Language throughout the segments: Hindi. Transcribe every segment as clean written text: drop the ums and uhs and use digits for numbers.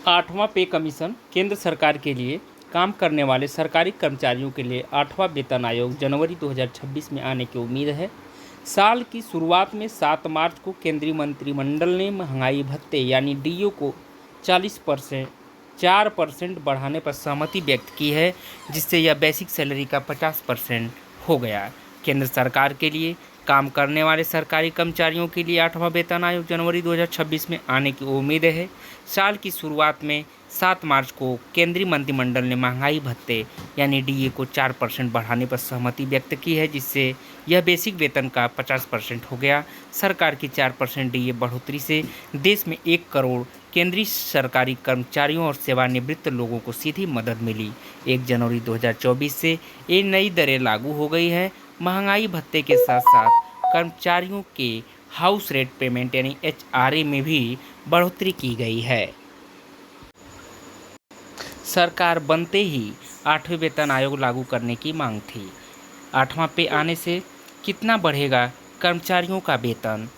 आठवां पे कमीशन केंद्र सरकार के लिए काम करने वाले सरकारी कर्मचारियों के लिए आठवां वेतन आयोग जनवरी 2026 में आने की उम्मीद है। साल की शुरुआत में 7 मार्च को केंद्रीय मंत्रिमंडल ने महंगाई भत्ते यानी डीओ को 4% बढ़ाने पर सहमति व्यक्त की है, जिससे यह बेसिक सैलरी का 50% हो गया। केंद्र सरकार के लिए काम करने वाले सरकारी कर्मचारियों के लिए आठवां वेतन आयोग जनवरी 2026 में आने की उम्मीद है। साल की शुरुआत में 7 मार्च को केंद्रीय मंत्रिमंडल ने महंगाई भत्ते यानी डीए को 4% बढ़ाने पर सहमति व्यक्त की है, जिससे यह बेसिक वेतन का 50% हो गया। सरकार की 4% डीए बढ़ोतरी से देश में 1 करोड़ केंद्रीय सरकारी कर्मचारियों और सेवानिवृत्त लोगों को सीधी मदद मिली। 1 जनवरी 2024 से ये नई दरें लागू हो गई है। महंगाई भत्ते के साथ साथ कर्मचारियों के हाउस रेट पेमेंट यानी एचआरए में भी बढ़ोतरी की गई है। सरकार बनते ही 8वें वेतन आयोग लागू करने की मांग थी। 8वां पे आने से कितना बढ़ेगा कर्मचारियों का वेतन?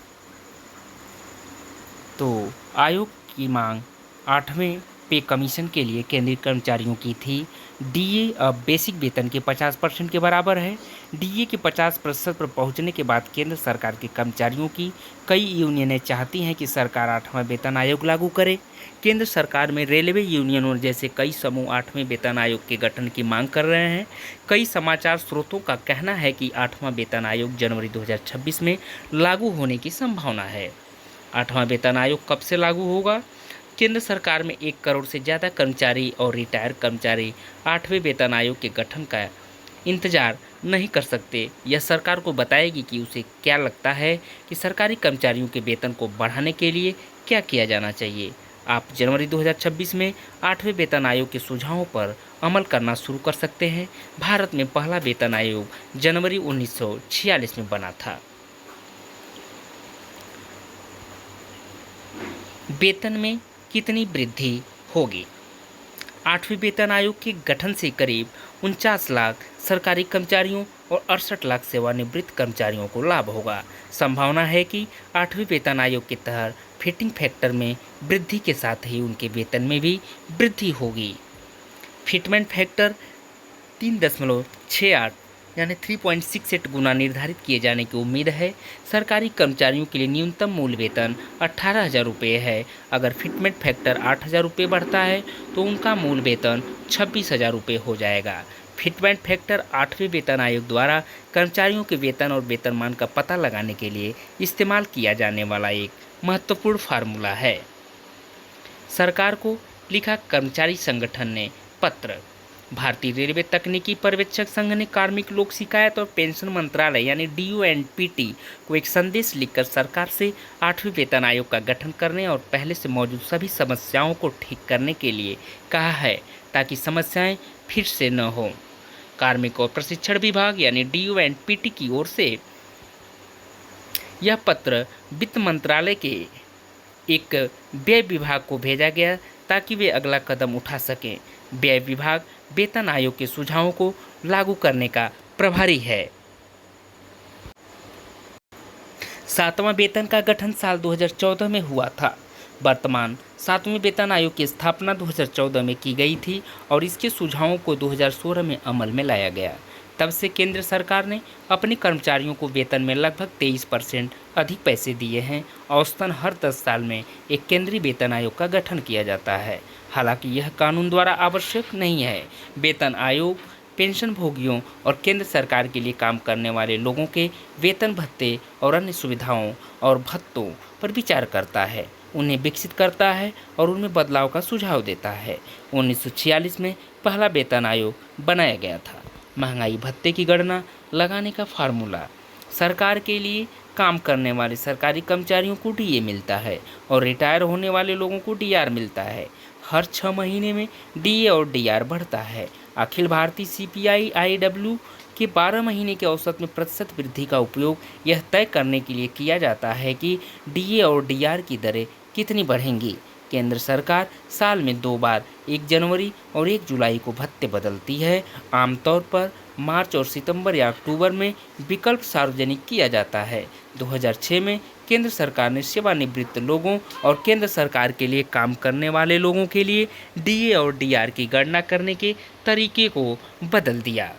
तो आयोग की मांग 8वें पे कमीशन के लिए केंद्रीय कर्मचारियों की थी। डीए अब बेसिक वेतन के 50% के बराबर है। डीए के 50% पर पहुंचने के बाद केंद्र सरकार के कर्मचारियों की कई यूनियनें चाहती हैं कि सरकार 8वां वेतन आयोग लागू करे। केंद्र सरकार में रेलवे यूनियनों जैसे कई समूह 8वें वेतन आयोग के गठन की मांग कर रहे हैं। कई समाचार स्रोतों का कहना है कि 8वां वेतन आयोग जनवरी 2026 में लागू होने की संभावना है। 8वां वेतन आयोग कब से लागू होगा? केंद्र सरकार में 1 करोड़ से ज़्यादा कर्मचारी और रिटायर कर्मचारी 8वें वेतन आयोग के गठन का इंतजार नहीं कर सकते। यह सरकार को बताएगी कि उसे क्या लगता है कि सरकारी कर्मचारियों के वेतन को बढ़ाने के लिए क्या किया जाना चाहिए। आप जनवरी 2026 में 8वें वेतन आयोग के सुझावों पर अमल करना शुरू कर सकते हैं। भारत में पहला वेतन आयोग जनवरी 1946 में बना था। वेतन में कितनी वृद्धि होगी? 8वें वेतन आयोग के गठन से करीब 49 लाख सरकारी कर्मचारियों और 68 लाख सेवानिवृत्त कर्मचारियों को लाभ होगा। संभावना है कि 8वें वेतन आयोग के तहत फिटिंग फैक्टर में वृद्धि के साथ ही उनके वेतन में भी वृद्धि होगी। फिटमेंट फैक्टर 3.68 यानी 3.68 गुना निर्धारित किए जाने की उम्मीद है। सरकारी कर्मचारियों के लिए न्यूनतम मूल वेतन 18,000 रुपये है। अगर फिटमेंट फैक्टर 8,000 रुपये बढ़ता है तो उनका मूल वेतन 26,000 रुपये हो जाएगा। फिटमेंट फैक्टर 8वें वेतन आयोग द्वारा कर्मचारियों के वेतन और वेतनमान का पता लगाने के लिए इस्तेमाल किया जाने वाला एक महत्वपूर्ण फार्मूला है। सरकार को लिखा कर्मचारी संगठन ने पत्र। भारतीय रेलवे तकनीकी पर्यवेक्षक संघ ने कार्मिक लोक शिकायत और पेंशन मंत्रालय यानी DONPT को एक संदेश लिखकर सरकार से 8वें वेतन आयोग का गठन करने और पहले से मौजूद सभी समस्याओं को ठीक करने के लिए कहा है, ताकि समस्याएं फिर से न हो। कार्मिक और प्रशिक्षण विभाग यानी DONPT की ओर से यह पत्र वित्त मंत्रालय के एक व्यय विभाग को भेजा गया ताकि वे अगला कदम उठा सकें। व्यय विभाग वेतन आयोग के सुझावों को लागू करने का प्रभारी है। 7वां वेतन का गठन साल 2014 में हुआ था। वर्तमान 7वें वेतन आयोग की स्थापना 2014 में की गई थी और इसके सुझावों को 2016 में अमल में लाया गया। तब से केंद्र सरकार ने अपने कर्मचारियों को वेतन में लगभग 23% अधिक पैसे दिए हैं। औसतन हर 10 साल में एक केंद्रीय वेतन आयोग का गठन किया जाता है। हालांकि यह कानून द्वारा आवश्यक नहीं है। वेतन आयोग पेंशन भोगियों और केंद्र सरकार के लिए काम करने वाले लोगों के वेतन भत्ते और अन्य सुविधाओं और भत्तों पर विचार करता है, उन्हें विकसित करता है और उनमें बदलाव का सुझाव देता है। 1946 में पहला वेतन आयोग बनाया गया था। महंगाई भत्ते की गणना लगाने का फार्मूला। सरकार के लिए काम करने वाले सरकारी कर्मचारियों को डीए मिलता है और रिटायर होने वाले लोगों को डीआर मिलता है। हर 6 महीने में डीए और डीआर बढ़ता है। अखिल भारतीय CPI IW के 12 महीने के औसत में प्रतिशत वृद्धि का उपयोग यह तय करने के लिए किया जाता है कि डीए और डीआर की दरें कितनी बढ़ेंगी। केंद्र सरकार साल में 2 बार 1 जनवरी और 1 जुलाई को भत्ते बदलती है। आमतौर पर मार्च और सितंबर या अक्टूबर में विकल्प सार्वजनिक किया जाता है। 2006 में केंद्र सरकार ने सेवानिवृत्त लोगों और केंद्र सरकार के लिए काम करने वाले लोगों के लिए डीए और डीआर की गणना करने के तरीके को बदल दिया।